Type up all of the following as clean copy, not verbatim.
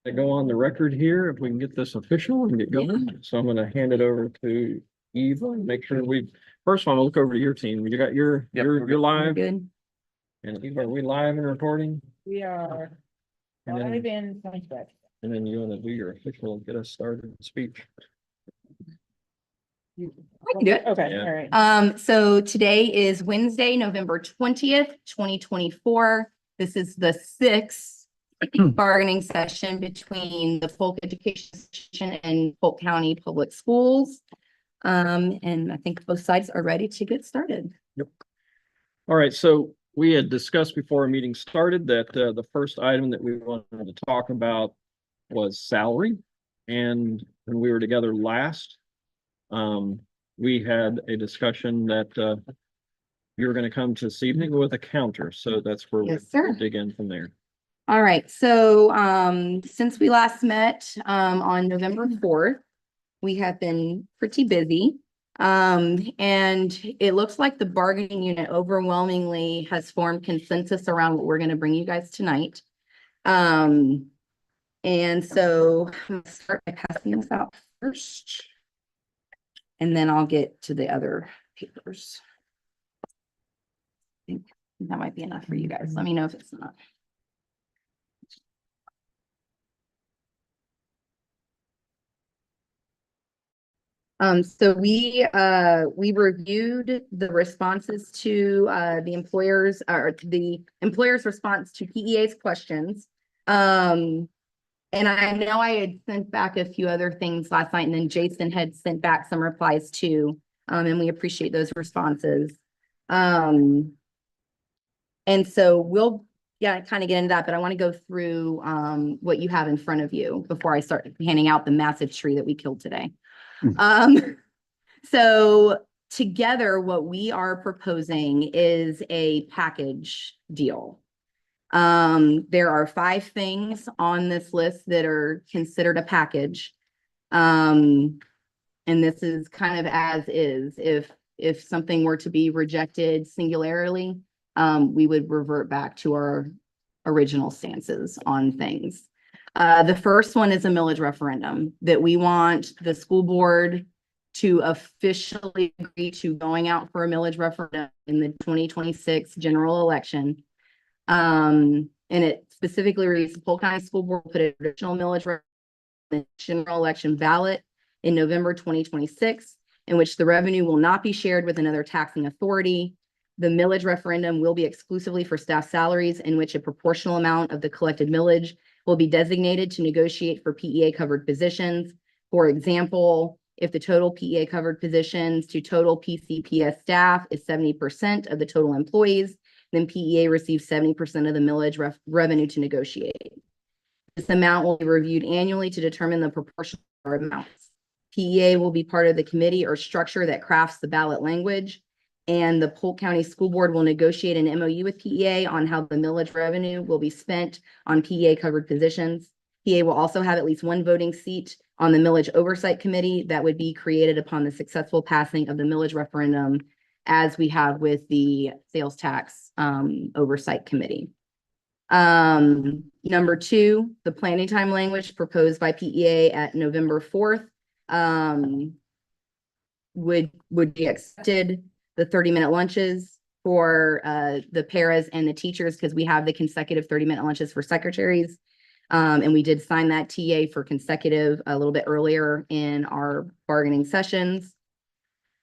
to go on the record here if we can get this official and get going. So I'm going to hand it over to Eva and make sure first of all, look over to your team. You got you're live. Good. And Eva, are we live and recording? We are live in Sunset. And then you want to do your official and get us started in speech. I can do it. Okay, Yeah. all right. So today is Wednesday, November 20th, 2024. This is the sixth bargaining session between the Polk Education Association and Polk County Public Schools. And I think both sides are ready to get started. Yep. All right, so we had discussed before our meeting started that the first item that we wanted to talk about was salary. And when we were together last, we had a discussion that you were going to come to this evening with a counter. So that's where Yes, we'll sir. dig in from there. All right, so since we last met on November 4th, we have been pretty busy. And it looks like the bargaining unit overwhelmingly has formed consensus around what we're going to bring you guys tonight. And so I'm going to start by passing this out first. And then I'll get to the other papers. I think that might be enough for you guys. Let me know if it's not. So we reviewed the responses to the employers response to PEA's questions. And I know I had sent back a few other things last night, and then Jason had sent back some replies too. And we appreciate those responses. And so we'll kind of get into that, but I want to go through what you have in front of you before I start handing out the massive tree that we killed today. So together, what we are proposing is a package deal. There are 5 things on this list that are considered a package. And this is kind of as is. If something were to be rejected singularly, we would revert back to our original stances on things. The first one is a millage referendum that we want the school board to officially agree to going out for a millage referendum in the 2026 general election. And it specifically reads the Polk County School Board will put a traditional millage referendum general election ballot in November 2026, in which the revenue will not be shared with another taxing authority. The millage referendum will be exclusively for staff salaries, in which a proportional amount of the collected millage will be designated to negotiate for PEA covered positions. For example, if the total PEA covered positions to total PCPS staff is 70% of the total employees, then PEA receives 70% of the millage revenue to negotiate. This amount will be reviewed annually to determine the proportional amounts. PEA will be part of the committee or structure that crafts the ballot language, and the Polk County School Board will negotiate an MOU with PEA on how the millage revenue will be spent on PEA covered positions. PEA will also have at least 1 voting seat on the millage oversight committee that would be created upon the successful passing of the millage referendum, as we have with the sales tax oversight committee. Number 2, the planning time language proposed by PEA at November 4th would be accepted. The 30-minute lunches for the paras and the teachers, because we have the consecutive 30-minute lunches for secretaries. And we did sign that TA for consecutive a little bit earlier in our bargaining sessions.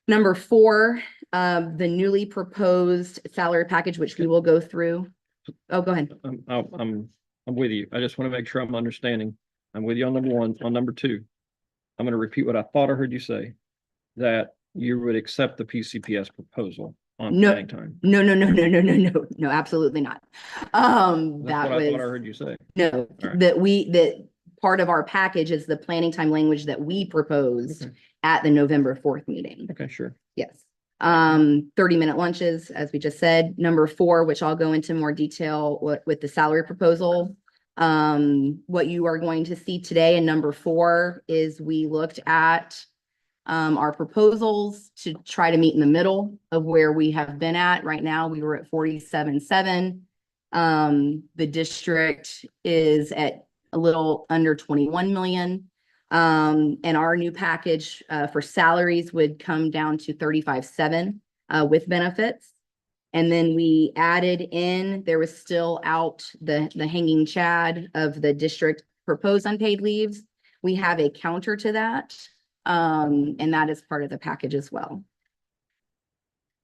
Number 4, the newly proposed salary package, which we will go through. Oh, go ahead. I'm with you. I just want to make sure I'm understanding. I'm with you on number 1. On number 2, I'm going to repeat what I thought I heard you say, that you would accept the PCPS proposal on planning time. No, absolutely not. That's what I thought I heard you say. No, Right. that part of our package is the planning time language that we proposed at the November 4th meeting. Okay, sure. Yes. 30-minute lunches, as we just said. Number 4, which I'll go into more detail with the salary proposal. What you are going to see today in number 4 is we looked at our proposals to try to meet in the middle of where we have been at. Right now, we were at 47.7. The district is at a little under 21 million. And our new package for salaries would come down to 35.7 with benefits. And then we added in, there was still out the hanging chad of the district proposed unpaid leaves. We have a counter to that. And that is part of the package as well.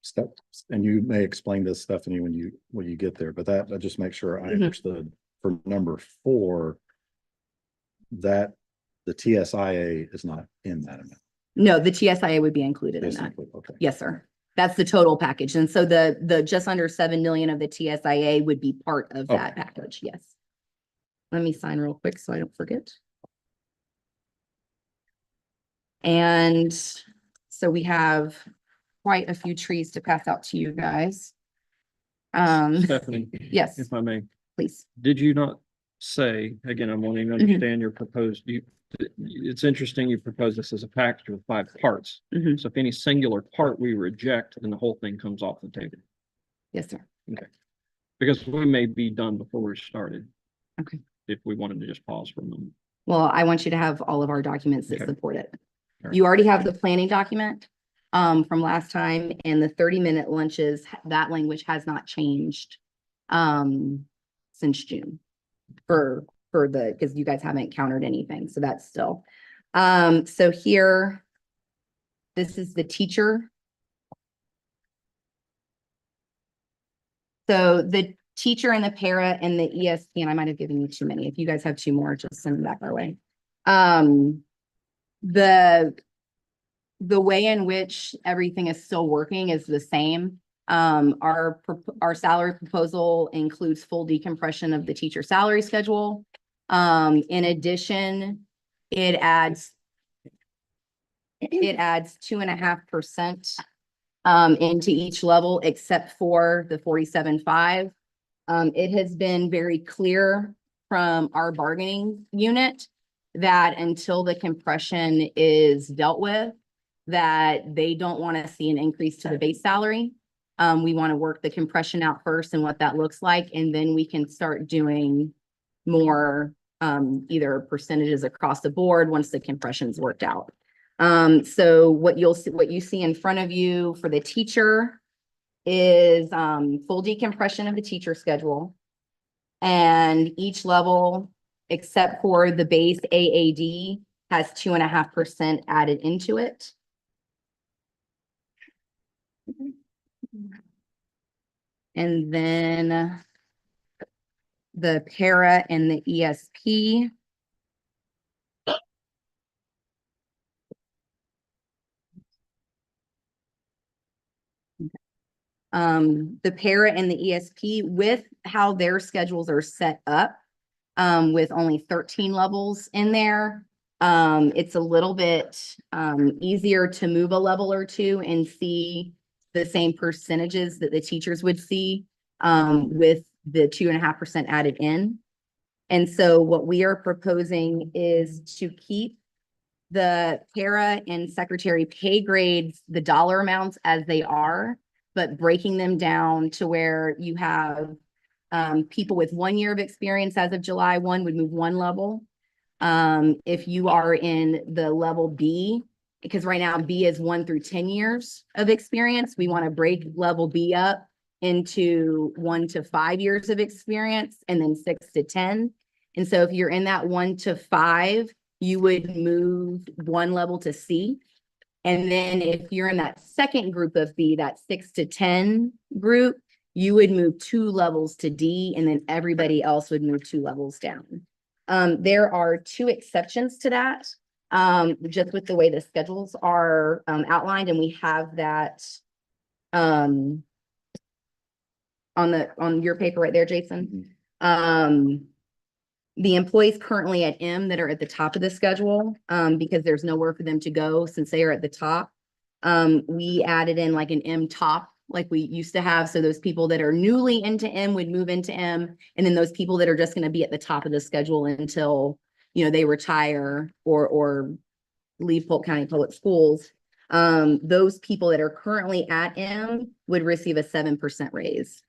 Steps, and you may explain this, Stephanie, when you get there, but that, I just make sure I Mhm. understood. For number 4, that the TSIA is not in that amount. No, the TSIA would be included in It's that. included, okay. Yes, sir. That's the total package. And so the just under 7 million of the TSIA would be part of that package. Yes. Let me sign real quick so I don't forget. And so we have quite a few trees to pass out to you guys. Stephanie, Yes, if I may, please. did you not say, again, I'm wanting to understand your proposed, it's interesting you propose this as a package with 5 parts. Mhm. So if any singular part we reject, then the whole thing comes off the table. Yes, sir. Because we may be done before we're started. Okay. If we wanted to just pause for a moment. Well, I want you to have all of our documents that Okay. support it. All right. You already have the planning document from last time, and the 30-minute lunches, that language has not changed since June for the, because you guys haven't countered anything, so that's still. So here, this is the teacher. So the teacher and the para and the ESP, and I might have given you too many. If you guys have 2 more, just send them back our way. The way in which everything is still working is the same. Our salary proposal includes full decompression of the teacher salary schedule. In addition, it adds 2.5% into each level except for the 47.5. It has been very clear from our bargaining unit that until the compression is dealt with, that they don't want to see an increase to the base salary. We want to work the compression out first and what that looks like, and then we can start doing more either percentages across the board once the compression's worked out. So what you see in front of you for the teacher is full decompression of the teacher schedule. And each level, except for the base AAD, has 2.5% added into it. And then the para and the ESP. The para and the ESP, with how their schedules are set up, with only 13 levels in there, it's a little bit easier to move a level or 2 and see the same percentages that the teachers would see with the 2.5% added in. And so what we are proposing is to keep the para and secretary pay grades, the dollar amounts as they are, but breaking them down to where you have people with 1 year of experience as of July 1 would move 1 level. If you are in the level B, because right now B is 1 through 10 years of experience, we want to break level B up into 1 to 5 years of experience and then 6 to 10. And so if you're in that 1 to 5, you would move 1 level to C. And then if you're in that second group of B, that 6 to 10 group, you would move 2 levels to D, and then everybody else would move 2 levels down. There are 2 exceptions to that, just with the way the schedules are outlined, and we have that on your paper right there, Jason. The employees currently at M that are at the top of the schedule, because there's nowhere for them to go since they are at the top. We added in like an M top like we used to have. So those people that are newly into M would move into M. And then those people that are just going to be at the top of the schedule until, they retire or leave Polk County Public Schools. Those people that are currently at M would receive a 7% raise.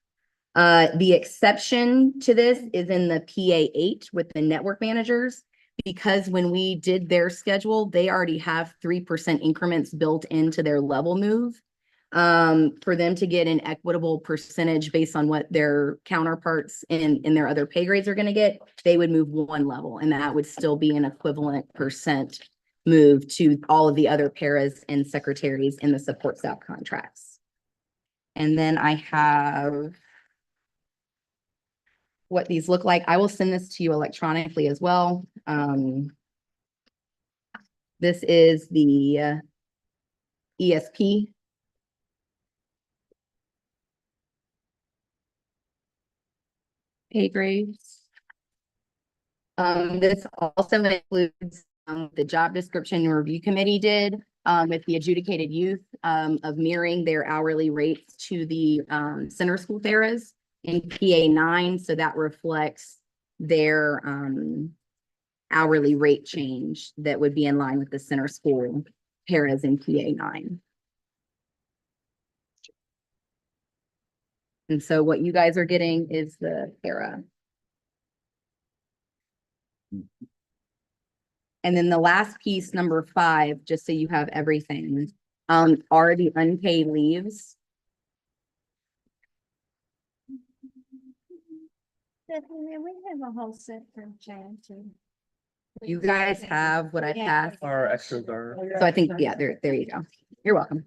The exception to this is in the PA8 with the network managers, because when we did their schedule, they already have 3% increments built into their level move. For them to get an equitable percentage based on what their counterparts in their other pay grades are going to get, they would move one level, and that would still be an equivalent percent move to all of the other paras and secretaries in the support staff contracts. And then I have what these look like. I will send this to you electronically as well. This is the ESP. Pay grades. This also includes the job description review committee did with the adjudicated youth of mirroring their hourly rates to the center school paras in PA9. So that reflects their hourly rate change that would be in line with the center school paras in PA9. And so what you guys are getting is the para. And then the last piece, number 5, just so you have everything, are the unpaid leaves. Stephanie, we have a whole set from Jan too. You guys have what I passed. Our extras are. So I think, yeah, there you go. You're welcome.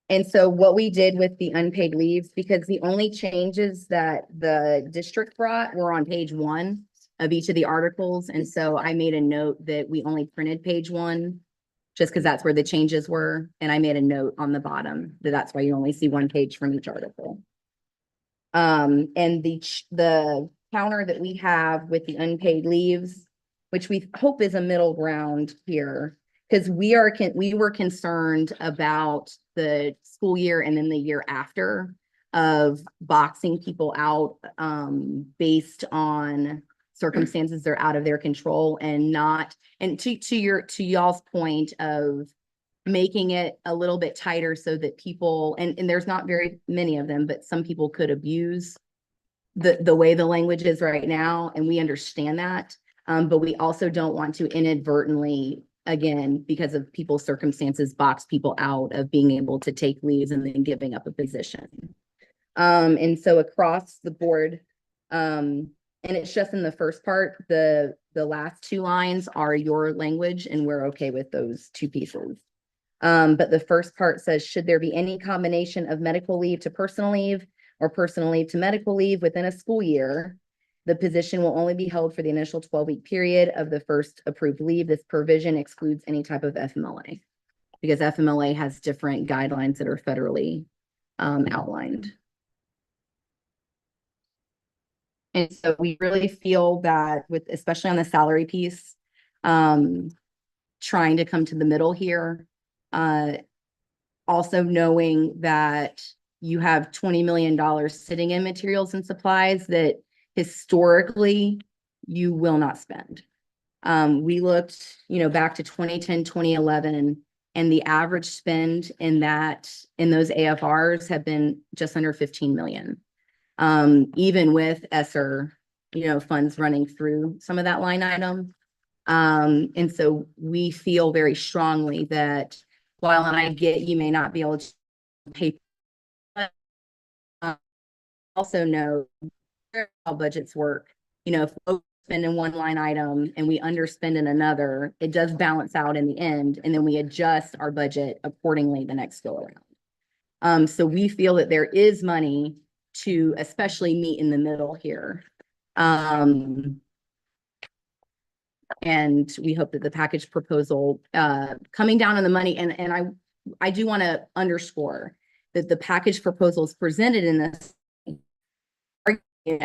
And so what we did with the unpaid leaves, because the only changes that the district brought were on page 1 of each of the articles. And so I made a note that we only printed page 1, just because that's where the changes were. And I made a note on the bottom that that's why you only see 1 page from each article. And the counter that we have with the unpaid leaves, which we hope is a middle ground here, because we were concerned about the school year and then the year after of boxing people out based on circumstances that are out of their control, and to y'all's point of making it a little bit tighter so that people, and there's not very many of them, but some people could abuse the way the language is right now, and we understand that. But we also don't want to inadvertently, again, because of people's circumstances, box people out of being able to take leaves and then giving up a position. And so across the board, and it's just in the first part, the last 2 lines are your language, and we're okay with those 2 pieces. But the first part says, should there be any combination of medical leave to personal leave or personal leave to medical leave within a school year, the position will only be held for the initial 12-week period of the first approved leave. This provision excludes any type of FMLA, because FMLA has different guidelines that are federally outlined. And so we really feel that with, especially on the salary piece, trying to come to the middle here, also knowing that you have $20 million sitting in materials and supplies that historically you will not spend. We looked, back to 2010, 2011, and the average spend in those AFRs have been just under 15 million. Even with ESSER, funds running through some of that line item. And so we feel very strongly that while I get you may not be able to pay, also know how budgets work. If we spend in one line item and we underspend in another, it does balance out in the end, and then we adjust our budget accordingly the next go around. So we feel that there is money to especially meet in the middle here. And we hope that the package proposal coming down on the money, and I do want to underscore that the package proposals presented in this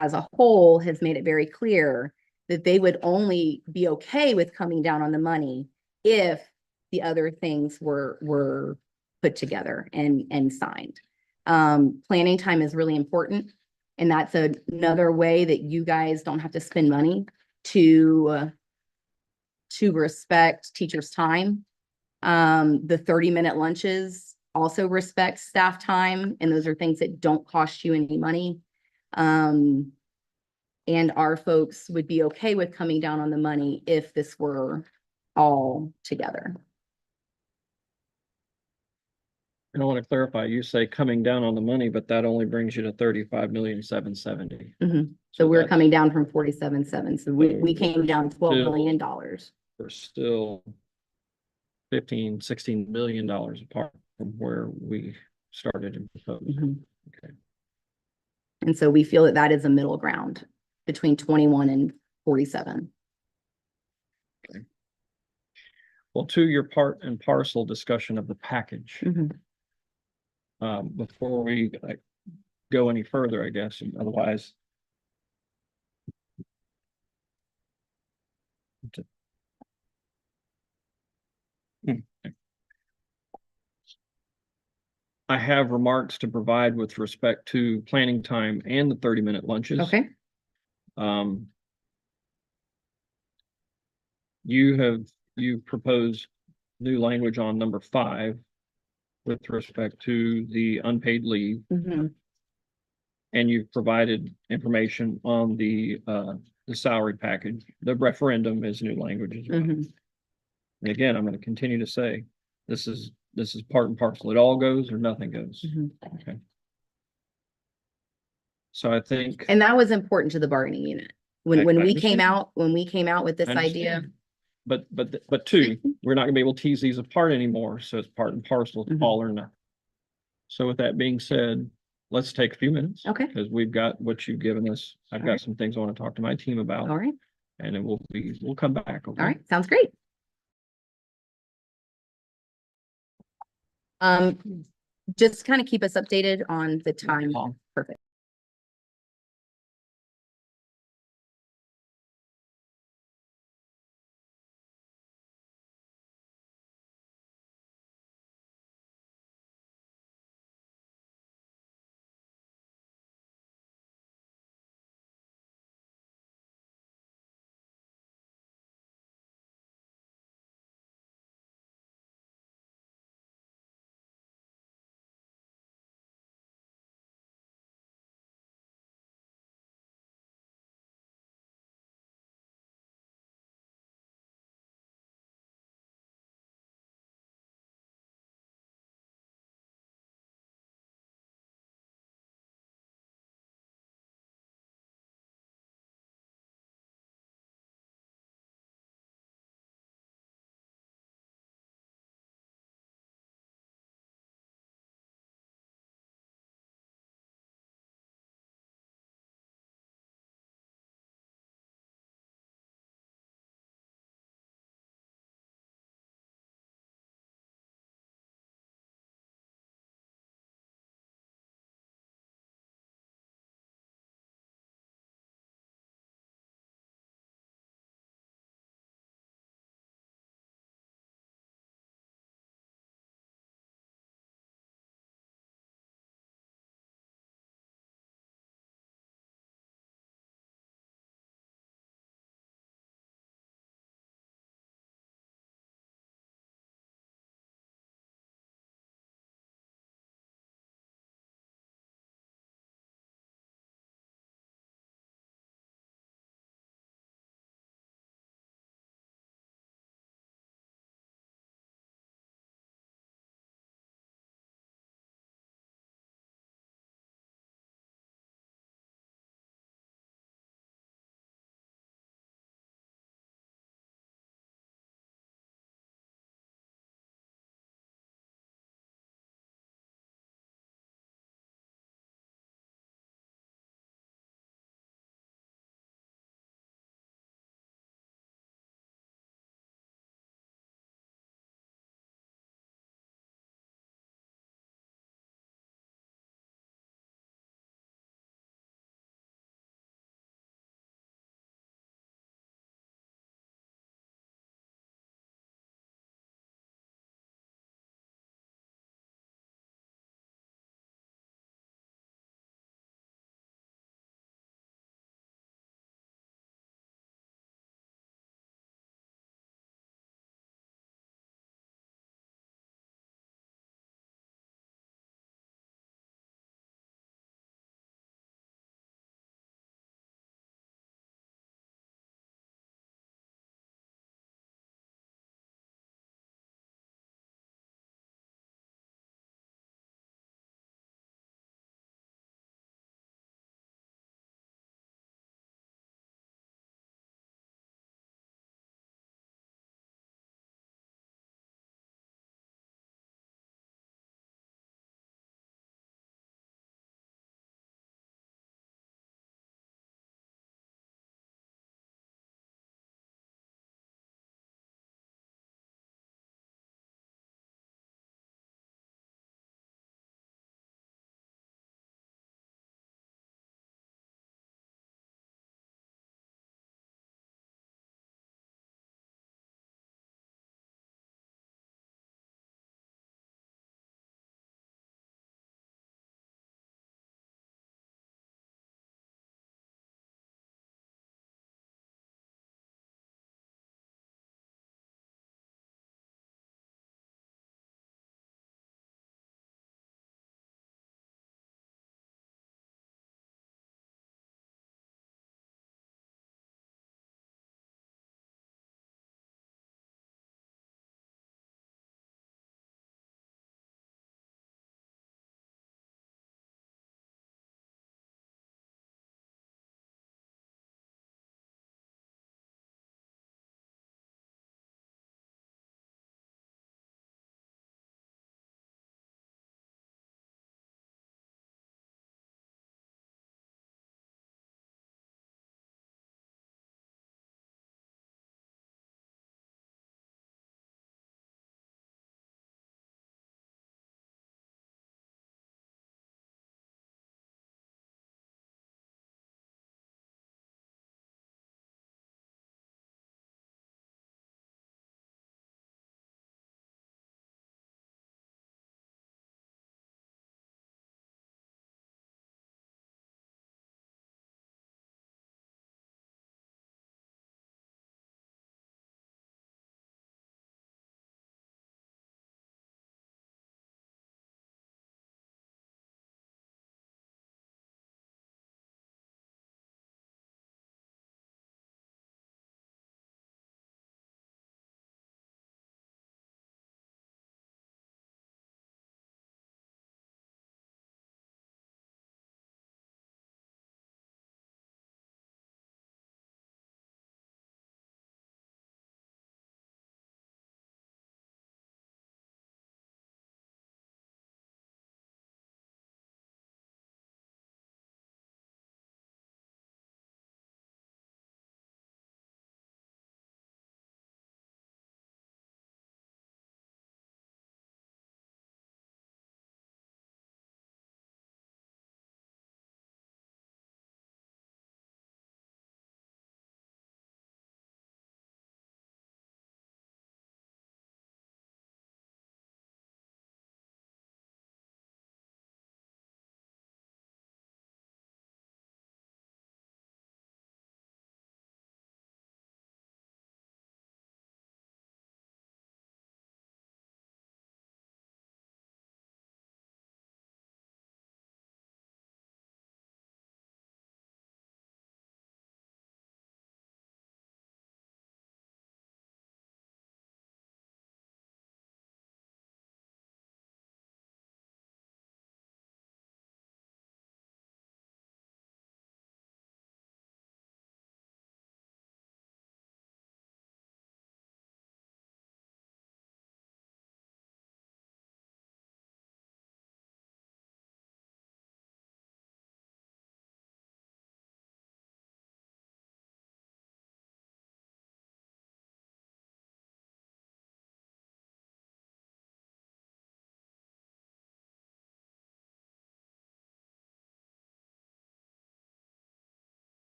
as a whole has made it very clear that they would only be okay with coming down on the money if the other things were put together and signed. Planning time is really important, and that's another way that you guys don't have to spend money to respect teachers' time. The 30-minute lunches also respects staff time, and those are things that don't cost you any money. And our folks would be okay with coming down on the money if this were all together. And I want to clarify, you say coming down on the money, but that only brings you to 35,770,000. So we're that's- coming down from 47.7, so we came down $12 Still- million. We're still 15, $16 million apart from where we started and proposed. Okay. And so we feel that that is a middle ground between 21 and 47. Well, to your part and parcel discussion of the package, before we go any further, I guess, and otherwise. I have remarks to provide with respect to planning time and the 30-minute lunches. Okay, You proposed new language on number 5 with respect to the unpaid leave, and you've provided information on the salary package. The referendum is new language as well. And again, I'm going to continue to say, this is part and parcel. It all goes or nothing goes. Okay. So I think. and that was important to the bargaining unit. When I we came understand. out with this I idea. understand. But two, we're not gonna be able to tease these apart anymore, so it's part and parcel, all or nothing. So with that being said, let's take a few minutes. Okay. Because we've got what you've given us. I've got some things I want to talk to my team about. All right, And then we'll come back. Okay. all right, sounds great. Just kind of keep us updated on the time. Perfect.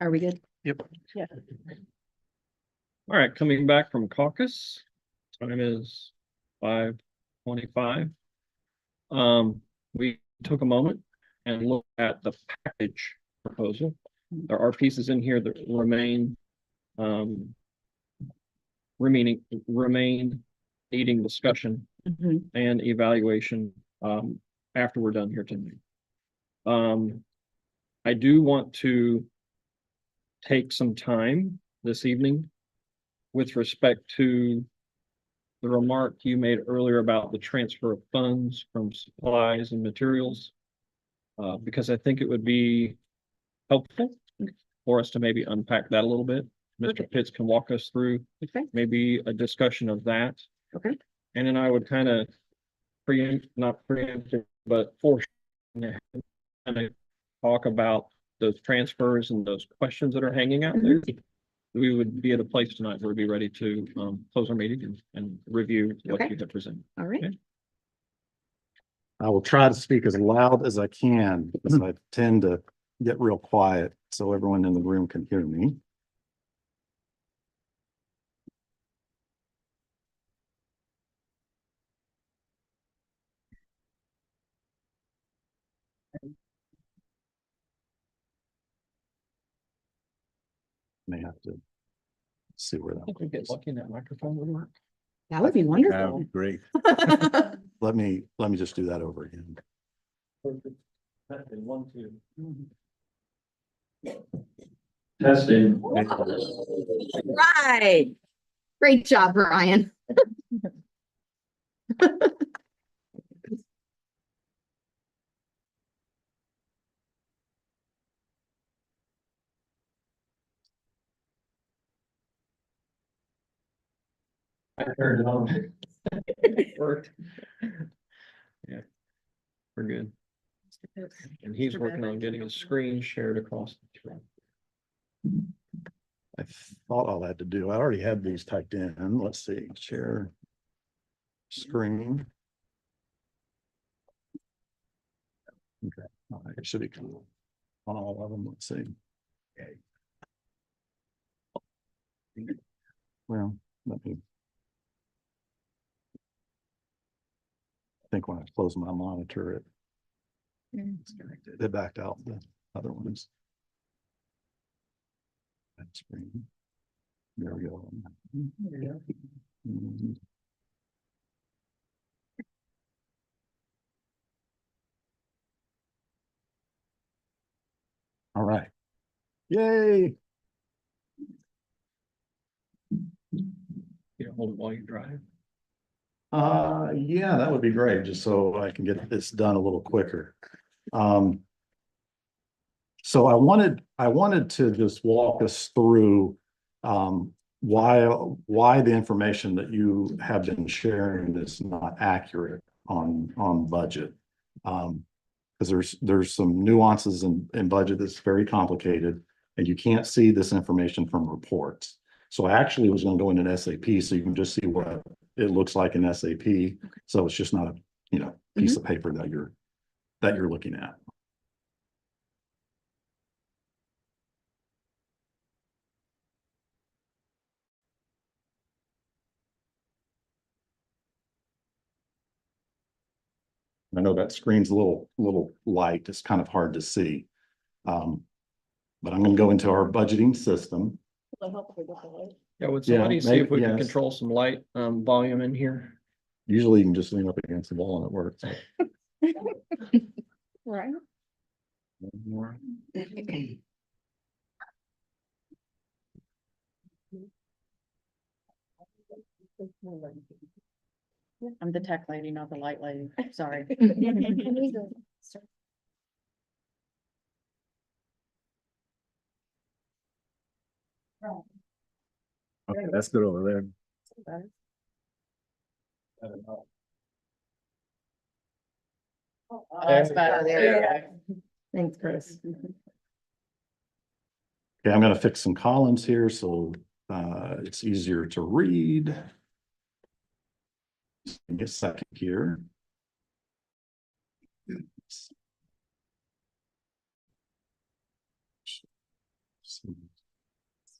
Are we good? Yep. Yeah. All right, coming back from caucus, time is 5:25. We took a moment and looked at the package proposal. There are pieces in here that um, remain needing discussion Mhm. and evaluation, after we're done here tonight. I do want to take some time this evening with respect to the remark you made earlier about the transfer of funds from supplies and materials. Because I think it would be helpful for us to maybe unpack that a little bit. Mr. Okay. Pitts can walk us through Okay. maybe a discussion of that. Okay. And then I would kind of not preempt, but force kind of talk about those transfers and those questions that are hanging out there. We would be at a place tonight where we'd be ready to close our meeting and review what Okay. you have presented. All right. Okay. I will try to speak as loud as I can because I tend to get real quiet so everyone in the room can hear me. May have to see where I that. think we get lucky and that microphone would work. That would be That wonderful. would be great. Let me just do that over again. Perfect. Testing, 1, 2. Testing. Right. Great job, Brian. I turned it on. It worked. Yeah, we're good. And he's working on getting his screen shared across the screen. I thought all I had to do, I already had these typed in. Let's see, share screen. Okay, all right, it should be cool on all of them. Let's see. Well, let me. I think when I close my monitor, it disconnected. It backed out the other ones. That screen. There we go. Mhm. All right. Yay. You know, hold it while you drive. Yeah, that would be great, just so I can get this done a little quicker. So I wanted to just walk us through why the information that you have been sharing is not accurate on budget. Because there's some nuances in budget that's very complicated, and you can't see this information from reports. So I actually was going to go in an SAP so you can just see what it looks like in SAP. So it's just not a piece of paper that you're looking at. I know that screen's a little light. It's kind of hard to see. But I'm going to go into our budgeting system. Yeah, would somebody see if we maybe, can yes. control some light volume in here? Usually you can just lean up against the wall and it works. Right. I'm the tech lady, not the light lady. Sorry. Okay, that's good over there. Oh, that's better. There you go. Thanks, Chris. Okay, I'm going to fix some columns here so it's easier to read. Just give me a second here.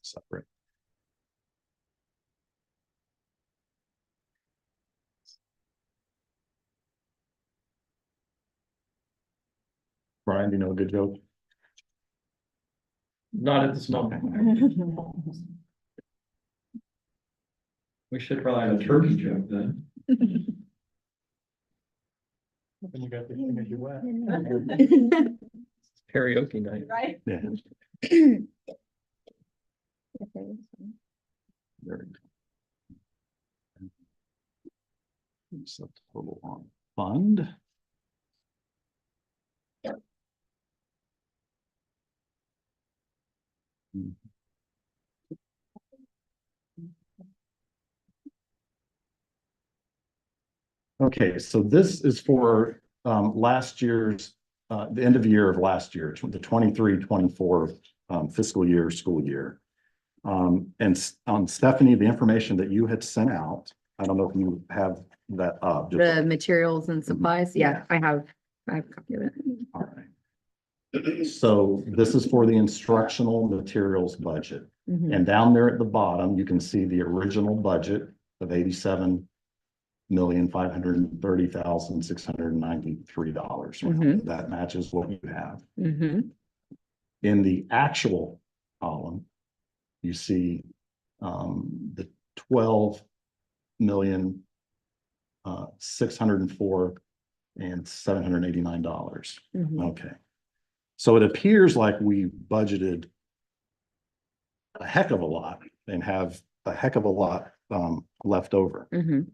Separate. Brian, do you know a good joke? Not at this moment. We should probably have a turkey joke then. You got the thing that you wet. Karaoke night. Right? Yeah. There we go. So total on fund. Okay, so this is for last year's, the end of year of last year, the 23-24 fiscal year, school year. Stephanie, the information that you had sent out, I don't know if you have that up. The materials and supplies, yeah, I have a copy of it. All right. So this is for the instructional materials budget. Mhm. And down there at the bottom, you can see the original budget of $87,530,693. Mhm. That matches what you have. Mhm. In the actual column, you see the 12,604,789. Mhm. Okay. So it appears like we budgeted a heck of a lot and have a heck of a lot left over. Mhm.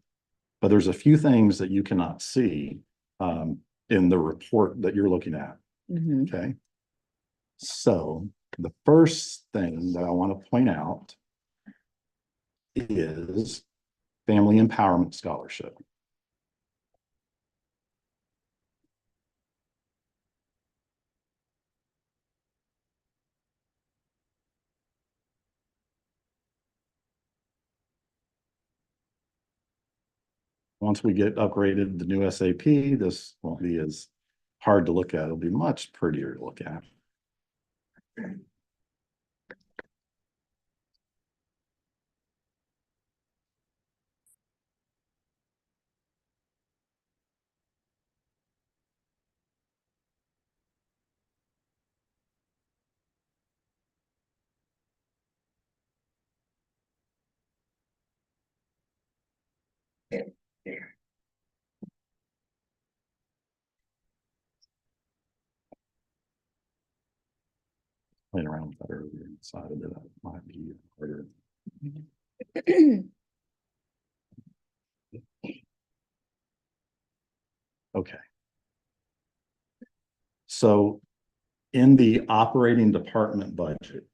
But there's a few things that you cannot see in the report that you're looking at. Mhm. Okay. So the first thing that I want to point out is Family Empowerment Scholarship. Once we get upgraded the new SAP, this won't be as hard to look at. It'll be much prettier to look at. Playing around with that earlier and decided that it might be harder. Okay. So in the operating department budget,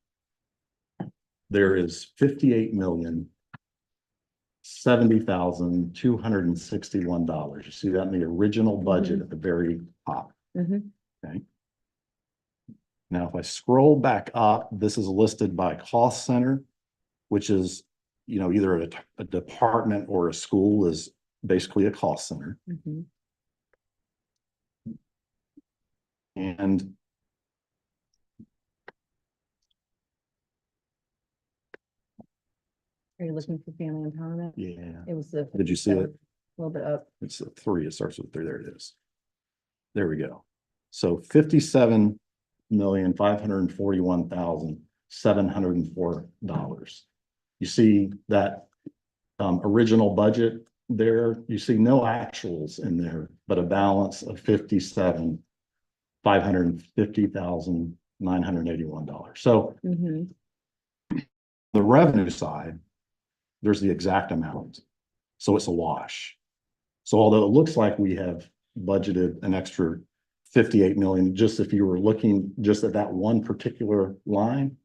there is 58,070,261 dollars. You see that in the original budget at the very top. Mhm. Okay. Now, if I scroll back up, this is listed by cost center, which is, either a department or a school is basically a cost center. Mhm. And Are you looking for family empowerment? yeah, It was the. did you see it? A little bit up. It's a 3. It starts with 3. There it is. There we go. So $57,541,704. You see that original budget there. You see no actuals in there, but a balance of $57,550,981. So Mhm. the revenue side, there's the exact amount. So it's a wash. So although it looks like we have budgeted an extra 58 million, just if you were looking just at that one particular line,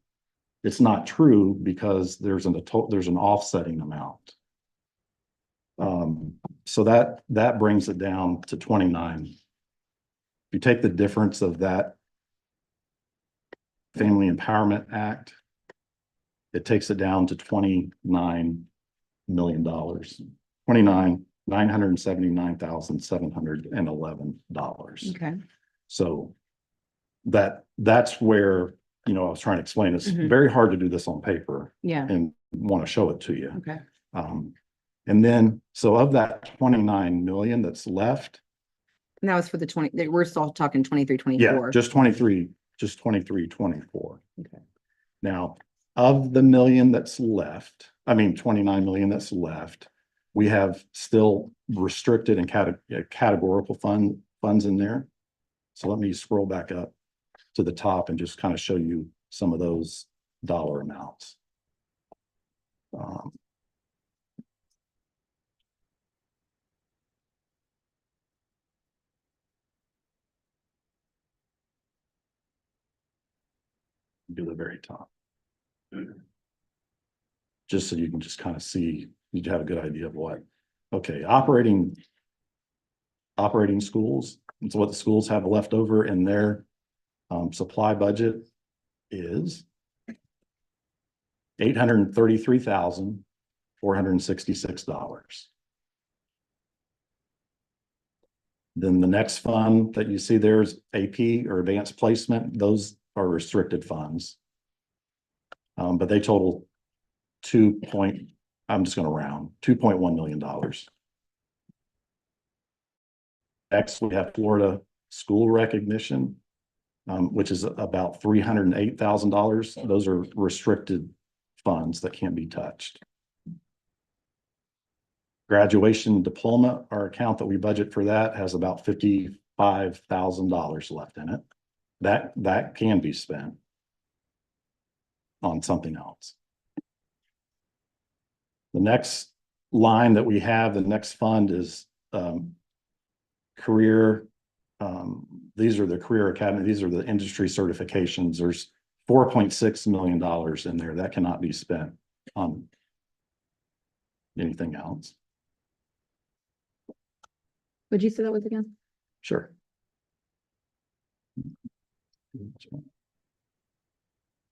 it's not true because there's an offsetting amount. So that brings it down to 29. If you take the difference of that Family Empowerment Act, it takes it down to $29 million, $29,979,711. Okay. So that's where you know, I was trying to explain, it's Mhm. very hard to do this on paper Yeah, and want to show it to you. okay. And then, so of that 29 million that's left, And that was for the 20, we're still talking 23, yeah, 24. just 23, 24. Okay. Now, of the million that's left, I mean, 29 million that's left, we have still restricted and categorical funds in there. So let me scroll back up to the top and just kind of show you some of those dollar amounts. Do the very top. Just so you can just kind of see, you have a good idea of what, okay, operating schools. And so what the schools have left over in their supply budget is $833,466. Then the next fund that you see there's AP or advanced placement. Those are restricted funds. But they total I'm just going to round $2.1 million. Next, we have Florida school recognition, which is about $308,000. Those are restricted funds that can't be touched. Graduation diploma, our account that we budget for that has about $55,000 left in it. That can be spent on something else. The next line that we have, the next fund is career. These are the career academy. These are the industry certifications. There's $4.6 million in there that cannot be spent on anything else. Would you say that was again? Sure.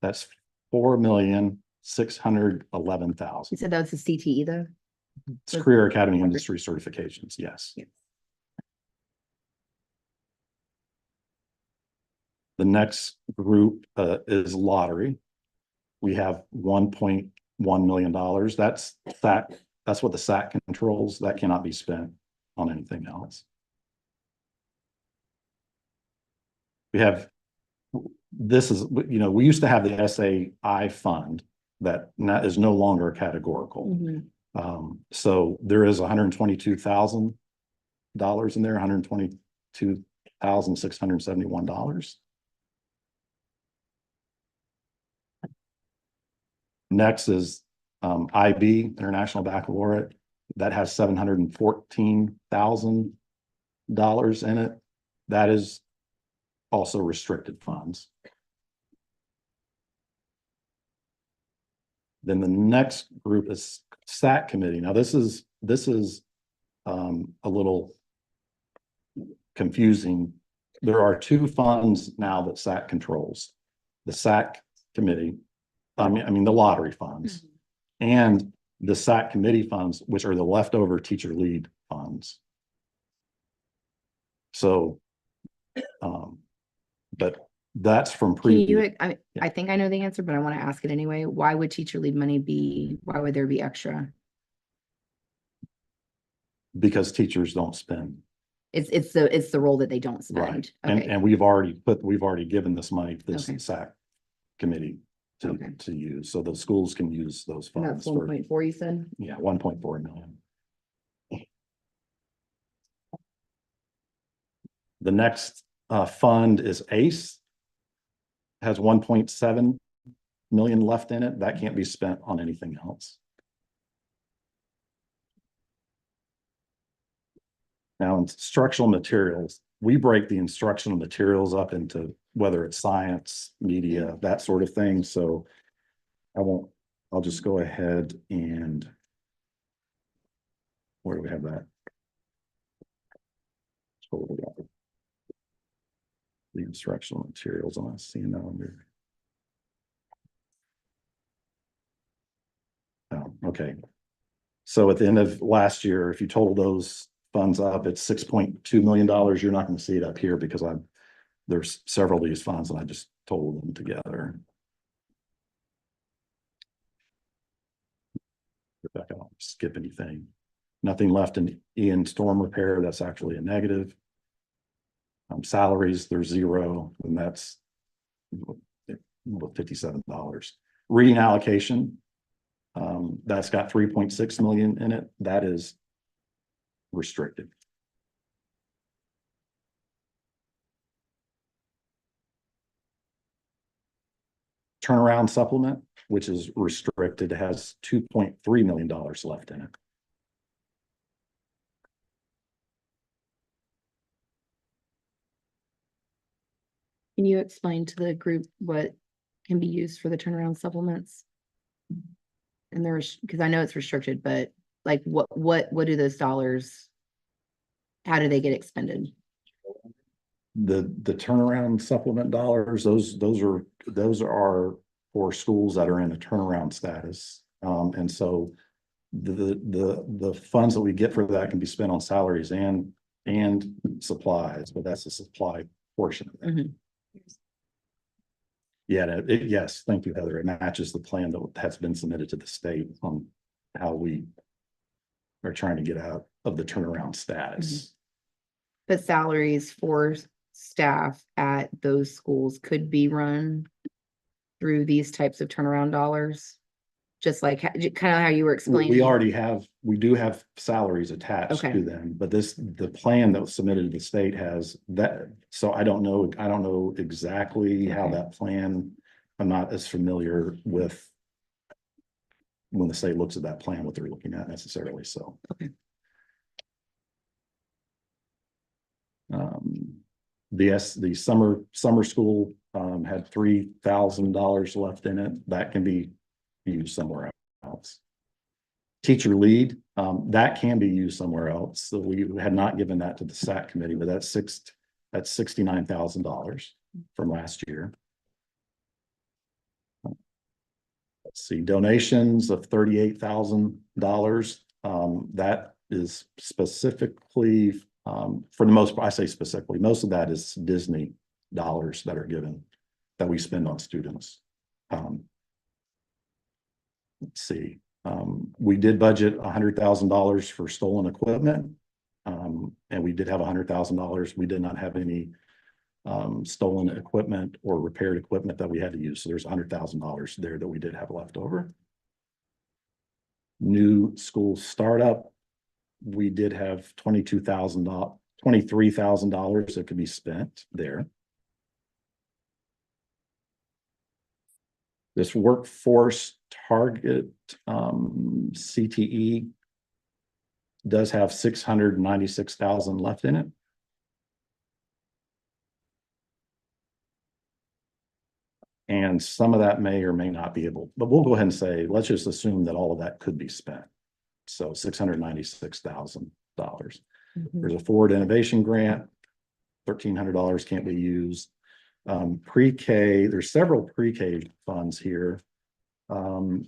That's $4,611,000. You said that was the CTE though? It's Career Academy Industry Certifications, yes. Yeah. The next group is lottery. We have $1.1 million. That's what the SAC controls. That cannot be spent on anything else. We have, this is, you know, we used to have the SAI fund that is no longer categorical. Mhm. So there is $122,000 in there, $122,671. Next is IB, International Baccalaureate, that has $714,000 in it. That is also restricted funds. Then the next group is SAC committee. Now this is a little confusing. There are two funds now that SAC controls: the SAC committee, I mean the lottery funds, and the SAC committee funds, which are the leftover teacher lead funds. So, but that's from Can previous. you, I think I know the answer, but I want to ask it anyway. Why would teacher lead money why would there be extra? Because teachers don't spend. It's the role that they don't Right. spend. And, Okay. and we've already given this money to this Okay. SAC committee Okay. to use. So the schools can use those And funds that's for, 1.4 you said? yeah, 1.4 million. The next fund is ACE. Has 1.7 million left in it. That can't be spent on anything else. Now, instructional materials, we break the instructional materials up into whether it's science, media, that sort of thing. So I'll just go ahead and where do we have that? The instructional materials on CNO under. Oh, okay. So at the end of last year, if you total those funds up, it's $6.2 million. You're not going to see it up here because there's several of these funds and I just total them together. Rebecca, I don't skip anything. Nothing left in storm repair. That's actually a negative. Salaries, there's zero, and that's $57. Reading allocation, that's got 3.6 million in it. That is restricted. Turnaround supplement, which is restricted, has $2.3 million left in it. Can you explain to the group what can be used for the turnaround supplements? And there's, because I know it's restricted, but like what do those dollars, how do they get expended? The turnaround supplement dollars, those are for schools that are in a turnaround status. And so the funds that we get for that can be spent on salaries and supplies, but that's the supply portion of that. Mhm. Yeah, yes, thank you, Heather. It matches the plan that has been submitted to the state on how we are trying to get out of the turnaround status. But salaries for staff at those schools could be run through these types of turnaround dollars? Just like kind of how you were explaining. We do have salaries attached Okay. to them, but the plan that was submitted to the state has that. So I don't know exactly how Okay. that plan, I'm not as familiar with when the state looks at that plan, what they're looking at necessarily, so. Okay. The summer school, had $3,000 left in it. That can be used somewhere else. Teacher lead, that can be used somewhere else. So we had not given that to the SAC committee, but that's $69,000 from last year. Let's see, donations of $38,000. That is specifically, for the most part, I say specifically, most of that is Disney dollars that are given that we spend on students. Let's see, we did budget $100,000 for stolen equipment. And we did have $100,000. We did not have any stolen equipment or repaired equipment that we had to use. So there's $100,000 there that we did have left over. New school startup, we did have $23,000 that could be spent there. This workforce target, CTE, does have 696,000 left in it. And some of that may or may not be able, but we'll go ahead and say, let's just assume that all of that could be spent. So $696,000. There's a forward innovation grant, $1,300 can't be used. Pre-K, there's several pre-K funds here. And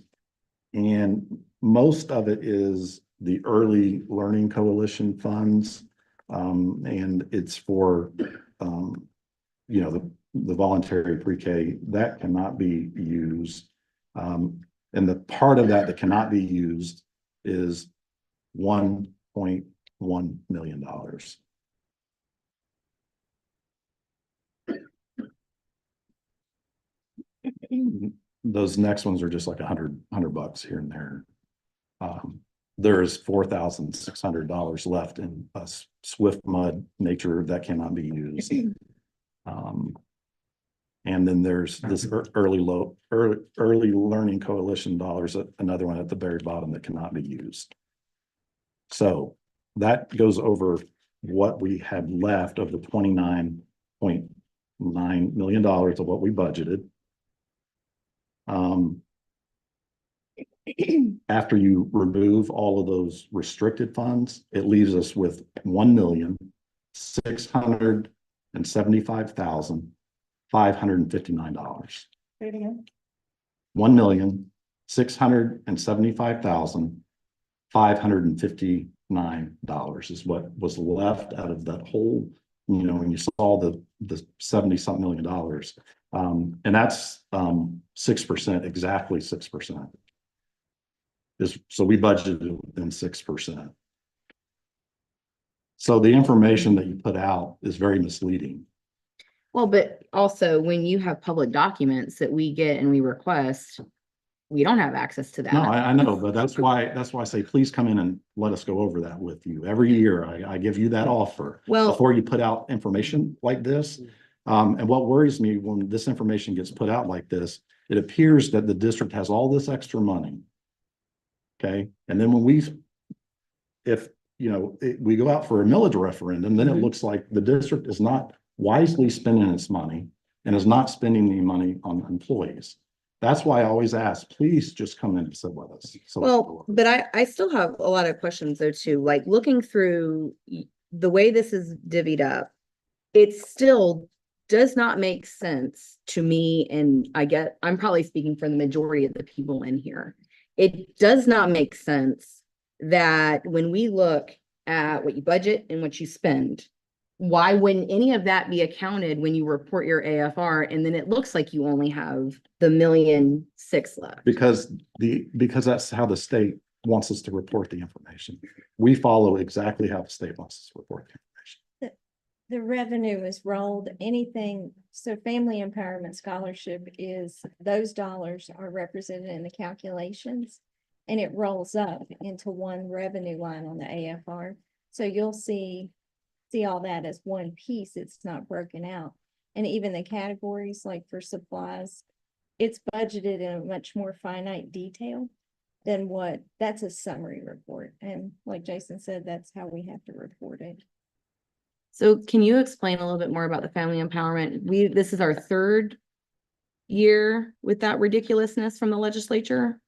most of it is the Early Learning Coalition funds. And it's for, the voluntary pre-K that cannot be used. And the part of that cannot be used is $1.1 million. Those next ones are just like $100 here and there. There is $4,600 left in a Swift Mud nature that cannot be used. And then there's this early learning coalition dollars, another one at the very bottom that cannot be used. So that goes over what we had left of the $29.9 million of what we budgeted. After you remove all of those restricted funds, it leaves us with $1,675,559. $1,675,559 is what was left out of that whole, when you saw the 70-something million dollars, And that's 6%, exactly 6%. So we budgeted within 6%. So the information that you put out is very misleading. Well, but also when you have public documents that we get and we request, we don't have access to that. No, I know, but that's why I say, please come in and let us go over that with you. Every year, I give you that offer. Well- Before you put out information like this. And what worries me when this information gets put out like this, it appears that the district has all this extra money. Okay, and then when if, we go out for a millage referendum, then it looks like the district is not wisely spending its money and is not spending the money on employees. That's why I always ask, please just come in and sit with us. So Well, but I still have a lot of questions though too, like looking through the way this is divvied up, it still does not make sense to me, and I'm probably speaking for the majority of the people in here. It does not make sense that when we look at what you budget and what you spend, why wouldn't any of that be accounted when you report your AFR and then it looks like you only have the 1.6 million left? because that's how the state wants us to report the information. We follow exactly how the state wants us to report the information. The revenue is rolled, anything, so family empowerment scholarship is, those dollars are represented in the calculations. And it rolls up into one revenue line on the AFR. So you'll see all that as one piece. It's not broken out. And even the categories, like for supplies, it's budgeted in a much more finite detail than that's a summary report. And like Jason said, that's how we have to report it. So can you explain a little bit more about the family empowerment? This is our third year with that ridiculousness from the legislature,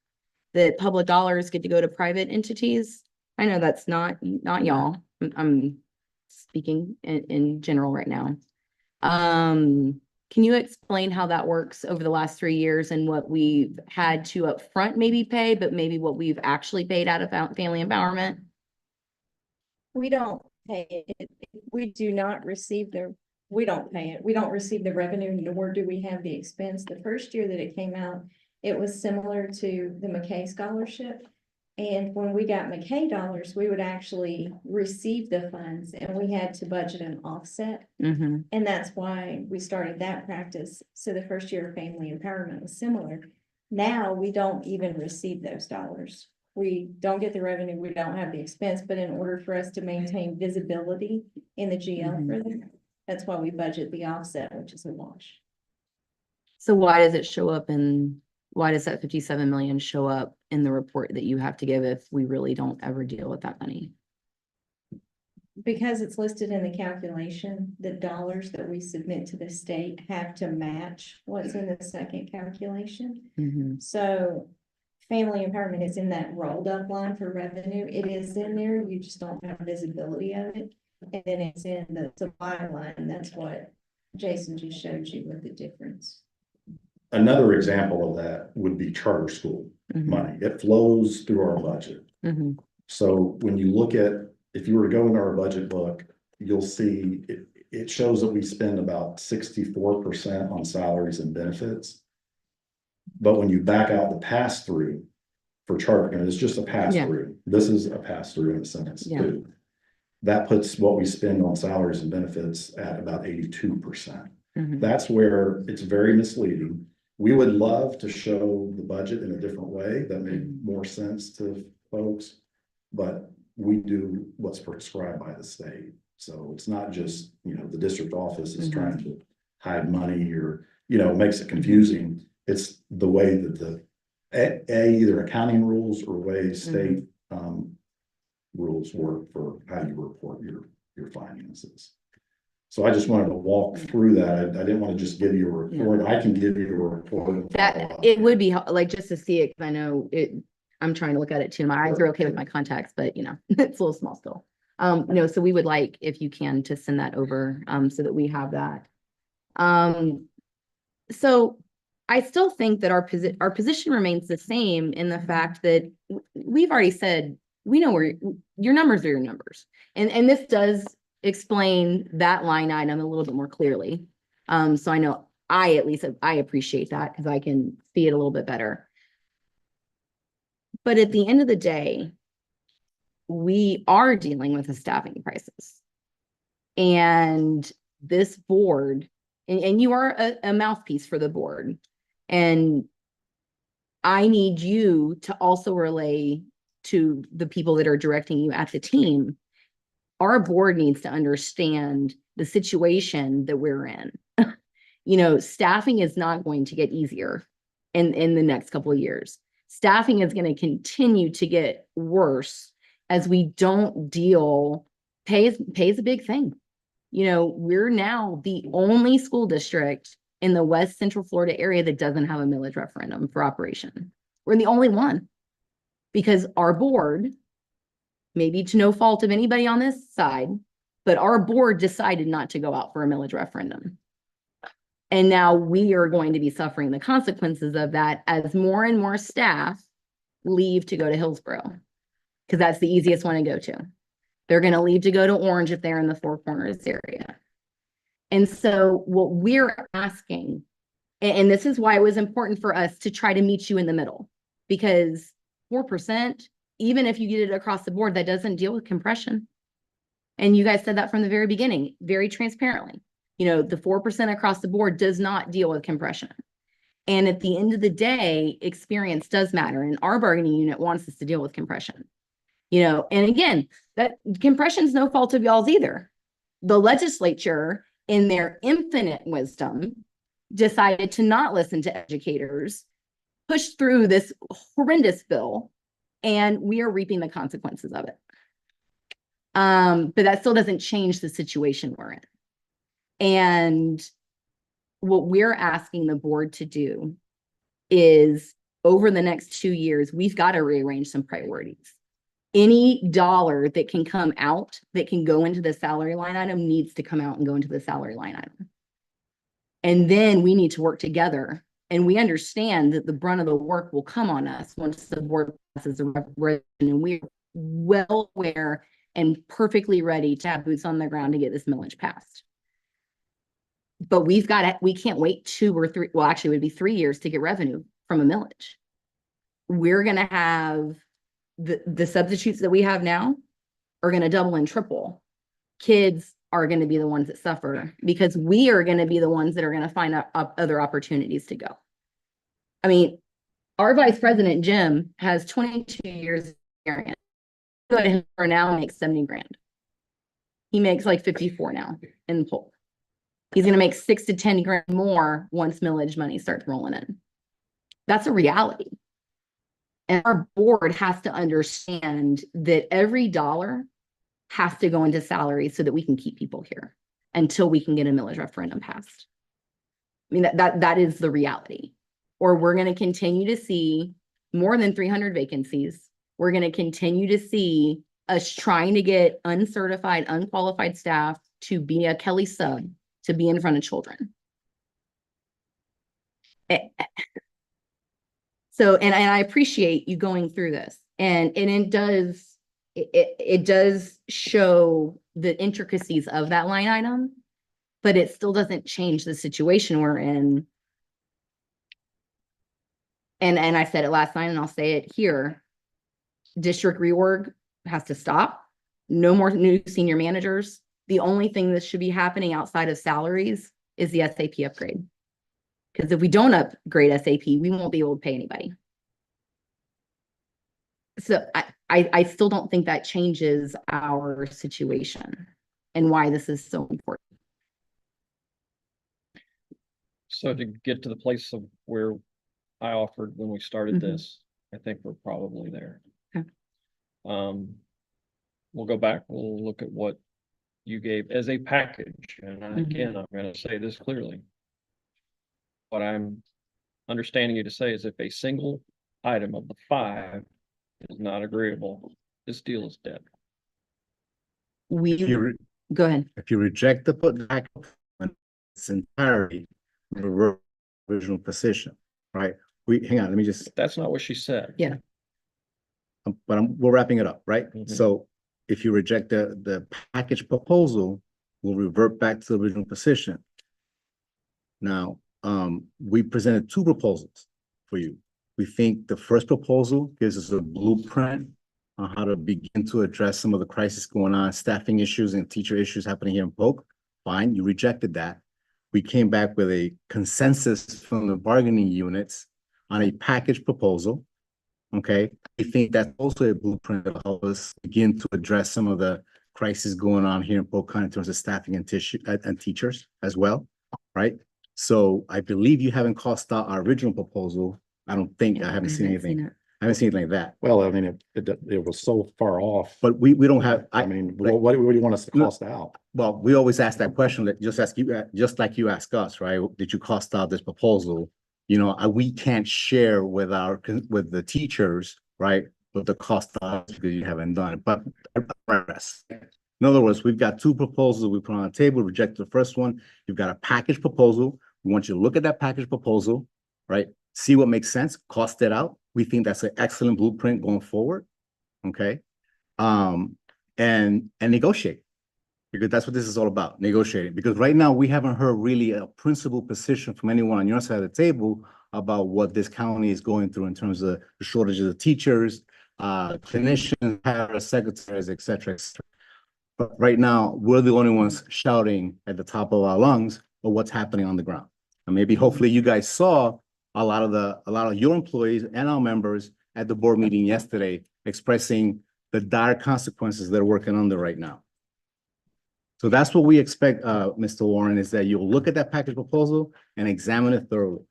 that public dollars get to go to private entities. I know that's not y'all. I'm speaking in general right now. Can you explain how that works over the last 3 years and what we've had to upfront maybe pay, but maybe what we've actually paid out of family empowerment? We don't pay it. We do not receive we don't pay it. We don't receive the revenue, nor do we have the expense. The first year that it came out, it was similar to the McKay scholarship. And when we got McKay dollars, we would actually receive the funds and we had to budget an offset. Mm-hmm. And that's why we started that practice. So the first year of family empowerment was similar. Now we don't even receive those dollars. We don't get the revenue, we don't have the expense, but in order for us to maintain visibility in the GL for them, that's why we budget the offset, which is a wash. So why does it show up why does that 57 million show up in the report that you have to give if we really don't ever deal with that money? Because it's listed in the calculation, the dollars that we submit to the state have to match what's in the second calculation. Mm-hmm. So family empowerment is in that rolled up line for revenue. It is in there. You just don't have visibility of it. And then it's in the supply line. That's what Jason just showed you with the difference. Another example of that would be charter school money. It flows through our budget. Mm-hmm. So when you look at, if you were to go into our budget book, you'll see it shows that we spend about 64% on salaries and benefits. But when you back out the pass-through for charter, and it's just a pass-through, this is a pass-through in a sense too. That puts what we spend on salaries and benefits at about 82%. That's where it's very misleading. We would love to show the budget in a different way that made more sense to folks, but we do what's prescribed by the state. So it's not just, the district office is trying to hide money or, makes it confusing. It's the way that the either accounting rules or way state rules work for how you report your finances. So I just wanted to walk through that. I didn't want to just give you a report. I can give you a report. That it would be like just to see it, because I know I'm trying to look at it too. My eyes are okay with my contacts, but it's a little small still. So we would like, if you can, to send that over so that we have that. So I still think that our position remains the same in the fact that we've already said, we know where your numbers are your numbers. And this does explain that line item a little bit more clearly. So I know at least, I appreciate that because I can see it a little bit better. But at the end of the day, we are dealing with a staffing crisis. And this board, and you are a mouthpiece for the board. And I need you to also relay to the people that are directing you at the team. Our board needs to understand the situation that we're in. You know, staffing is not going to get easier in the next couple of years. Staffing is going to continue to get worse as we don't deal. Pay is a big thing. You know, we're now the only school district in the West Central Florida area that doesn't have a millage referendum for operation. We're the only one because our board, maybe to no fault of anybody on this side, but our board decided not to go out for a millage referendum. And now we are going to be suffering the consequences of that as more and more staff leave to go to Hillsborough, because that's the easiest one to go to. They're going to leave to go to Orange if they're in the Four Corners area. And so what we're asking, and this is why it was important for us to try to meet you in the middle, because 4%, even if you get it across the board, that doesn't deal with compression. And you guys said that from the very beginning, very transparently. You know, the 4% across the board does not deal with compression. And at the end of the day, experience does matter. And our bargaining unit wants us to deal with compression. You know, and again, that compression's no fault of y'all's either. The legislature, in their infinite wisdom, decided to not listen to educators, push through this horrendous bill, and we are reaping the consequences of it. But that still doesn't change the situation we're in. And what we're asking the board to do is, over the next 2 years, we've got to rearrange some priorities. Any dollar that can come out, that can go into the salary line item, needs to come out and go into the salary line item. And then we need to work together. And we understand that the brunt of the work will come on us once the board passes a resolution, and we're well aware and perfectly ready to have boots on the ground to get this millage passed. But we can't wait 2 or 3, well, actually it would be 3 years to get revenue from a millage. We're going to have the substitutes that we have now are going to double and triple. Kids are going to be the ones that suffer because we are going to be the ones that are going to find other opportunities to go. I mean, our vice president, Jim, has 22 years experience. Go to him for now, makes 70 grand. He makes like 54 now in the poll. He's going to make 6 to 10 grand more once millage money starts rolling in. That's a reality. And our board has to understand that every dollar has to go into salaries so that we can keep people here until we can get a millage referendum passed. I mean, that is the reality. Or we're going to continue to see more than 300 vacancies. We're going to continue to see us trying to get uncertified, unqualified staff to be a Kelly sub, to be in front of children. So, and I appreciate you going through this, and it does show the intricacies of that line item, but it still doesn't change the situation we're in. And I said it last night and I'll say it here. District reorg has to stop. No more new senior managers. The only thing that should be happening outside of salaries is the SAP upgrade. Because if we don't upgrade SAP, we won't be able to pay anybody. So I still don't think that changes our situation and why this is so important. So to get to the place of where I offered when we started this, I think we're probably there. Okay. We'll go back, we'll look at what you gave as a package. And again, I'm going to say this clearly. What I'm understanding you to say is if a single item of the 5 is not agreeable, this deal is dead. Go ahead. If you reject the put back in its entirety, the original position, right? Hang on, let me just. That's not what she said. Yeah. But we're wrapping it up, right? So if you reject the package proposal, we'll revert back to the original position. Now, we presented two proposals for you. We think the first proposal gives us a blueprint on how to begin to address some of the crisis going on, staffing issues and teacher issues happening here in Polk. Fine, you rejected that. We came back with a consensus from the bargaining units on a package proposal. Okay, we think that's also a blueprint that will help us begin to address some of the crisis going on here in Polk County in terms of staffing and teachers as well, right? So I believe you haven't crossed out our original proposal. I don't think, I haven't seen anything. it. I haven't seen anything like that. Well, I mean, it was so far off. But we don't have, I mean, what do you want us to cost out? well, we always ask that question, that just ask you, just like you ask us, right? Did you cost out this proposal? You know, we can't share with with the teachers, right? With the cost of because you haven't done it, but in other words, we've got two proposals we put on the table, rejected the first one. You've got a package proposal. We want you to look at that package proposal, right? See what makes sense, cost it out. We think that's an excellent blueprint going forward. Okay. And negotiate, because that's what this is all about, negotiating. Because right now we haven't heard really a principal position from anyone on your side of the table about what this county is going through in terms of the shortages of teachers, clinicians, secretaries, et cetera, et cetera. But right now, we're the only ones shouting at the top of our lungs of what's happening on the ground. And maybe hopefully you guys saw a lot of your employees and our members at the board meeting yesterday expressing the dire consequences they're working under right now. So that's what we expect, Mr. Warren, is that you'll look at that package proposal and examine it thoroughly.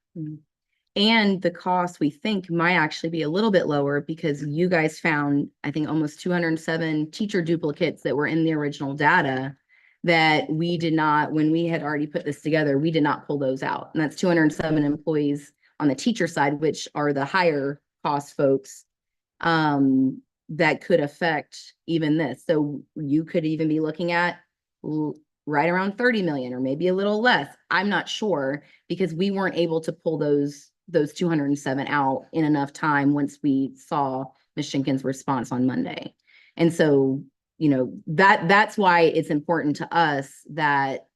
And the cost, we think, might actually be a little bit lower because you guys found, I think, almost 207 teacher duplicates that were in the original data that we did not, when we had already put this together, we did not pull those out. And that's 207 employees on the teacher side, which are the higher cost folks, that could affect even this. So you could even be looking at right around 30 million or maybe a little less. I'm not sure, because we weren't able to pull those 207 out in enough time once we saw Ms. Jenkins' response on Monday. And so, you know, that's why it's important to us that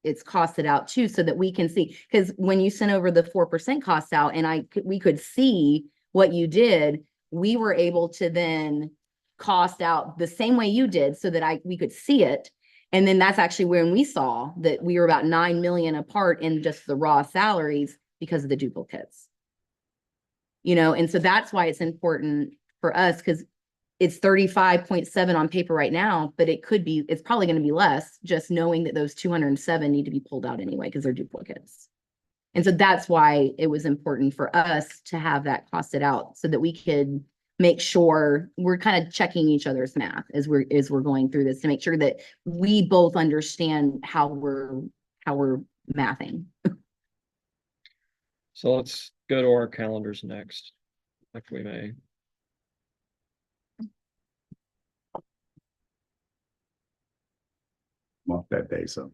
it's costed out too, so that we can see, because when you sent over the 4% cost out and we could see what you did, we were able to then cost out the same way you did so that we could see it. And then that's actually when we saw that we were about 9 million apart in just the raw salaries because of the duplicates. You know, and so that's why it's important for us, because it's 35.7 on paper right now, but it's probably going to be less, just knowing that those 207 need to be pulled out anyway because they're duplicates. And so that's why it was important for us to have that costed out so that we could make sure we're kind of checking each other's math as we're going through this, to make sure that we both understand how we're mathing. So let's go to our calendars next, if we may. I'm off that day, so.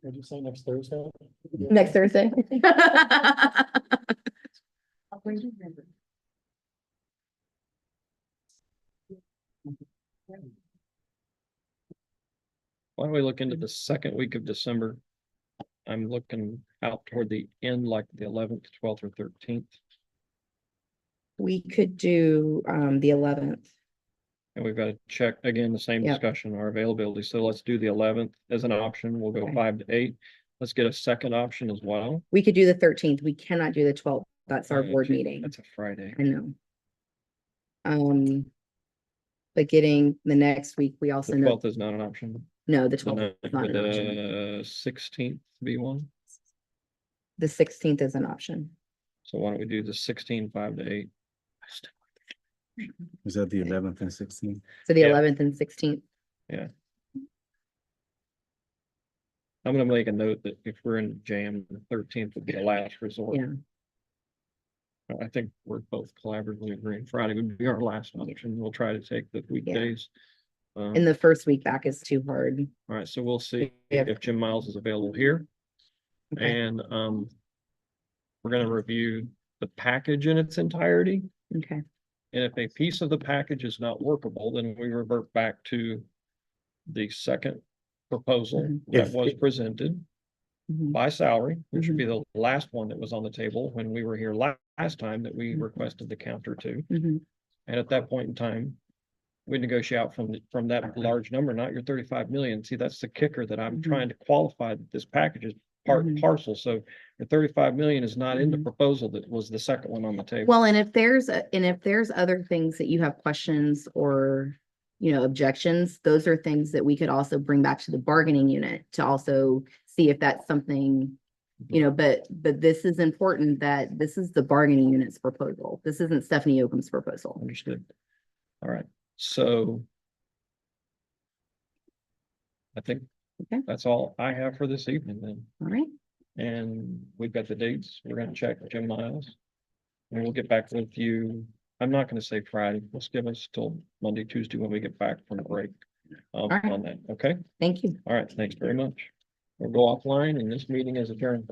Did you say next Thursday? Next Thursday. Why don't we look into the second week of December? I'm looking out toward the end, like the 11th, 12th, or 13th. We could do the 11th. And we've got to check again, the same Yep. discussion, our availability. So let's do the 11th as an option. We'll go Okay. 5 to 8. Let's get a second option as well. We could do the 13th. We cannot do the 12th. That's our board Gee, meeting. That's a Friday. I know. But getting the next week, we also The know, 12th is not an option. no, the So 12th is not an option. the 16th be one. The 16th is an option. So why don't we do the 16, 5 to 8? Is that the 11th and 16th? So the Yeah. 11th and 16th. I'm gonna make a note that if we're in jam, the 13th would be a last resort. Yeah. I think we're both collaboratively agreeing Friday would be our last option. We'll try to take the weekdays. And the first week back is too hard. All right, so we'll see Yeah. if Jim Miles is available here. Okay. And we're gonna review the package in its entirety. Okay. And if a piece of the package is not workable, then we revert back to the second proposal Mhm. that If- was presented Mhm. by salary, which would be the last one that was on the table when we were here last time that we Mhm. requested the counter to. Mhm. And at that point in time, we negotiate out from that large number, not your 35 million. See, that's the kicker that I'm Mhm. trying to qualify that this package is part and Mhm. parcel. So the 35 million is not in the Mhm. proposal that was the second one on the table. Well, and if there's, and if there's other things that you have questions or, objections, those are things that we could also bring back to the bargaining unit to also see if that's something, but this is important that this is the bargaining unit's proposal. This isn't Stephanie Yoakum's proposal. Understood. All right, so I think Okay. that's all I have for this evening then. All right. And we've got the dates. We're gonna check with Jim Miles. And we'll get back with you. I'm not gonna say Friday. Let's give us till Monday, Tuesday when we get back from break. right. On that, okay? Thank you. All right, thanks very much. We'll go offline and this meeting is adjourned.